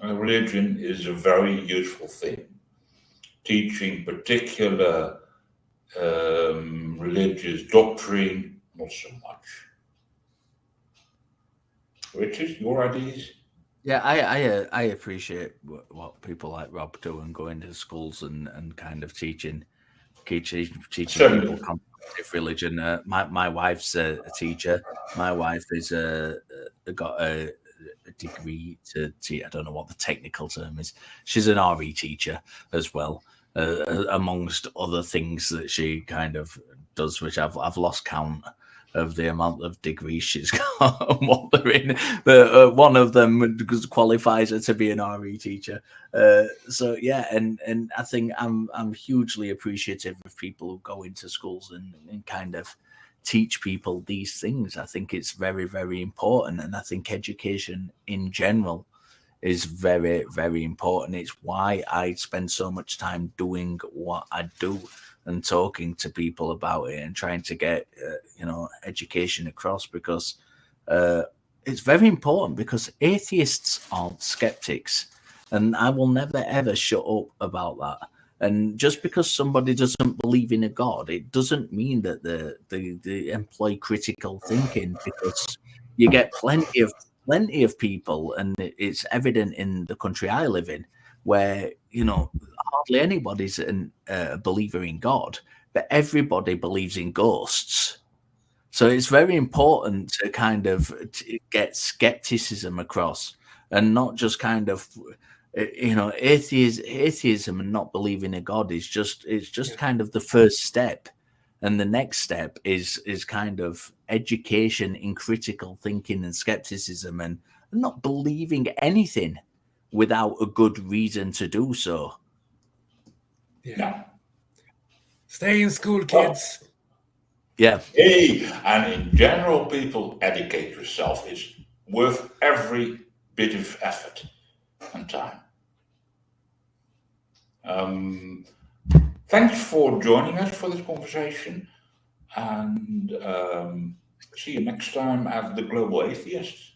religion is a very useful thing. Teaching particular religious doctrine, not so much. Richard, your ideas? Yeah, I appreciate what people like Rob do and going to schools and kind of teaching Certainly. people comparative religion. My wife's a teacher. My wife is got a degree to I don't know what the technical term is. She's an RE teacher as well, amongst other things that she kind of does, which I've lost count of the amount of degrees she's got and what they're in. But one of them qualifies her to be an RE teacher. So yeah, and I think I'm hugely appreciative of people who go into schools and kind of teach people these things. I think it's very, very important, and I think education in general is very, very important. It's why I spend so much time doing what I do and talking to people about it and trying to get education across, because it's very important, because atheists aren't skeptics, and I will never ever shut up about that. And just because somebody doesn't believe in a God, it doesn't mean that they employ critical thinking, because you get plenty of people, and it's evident in the country I live in, where hardly anybody's a believer in God, but everybody believes in ghosts. So it's very important to kind of get skepticism across, and not just kind of atheism and not believing in God is just kind of the first step. And the next step is kind of education in critical thinking and skepticism, and not believing anything without a good reason to do so. Yeah. Stay in school, kids. Yeah. Hey, and in general, people, educate yourself. It's worth every bit of effort and time. Thanks for joining us for this conversation, and see you next time at the Global Atheists.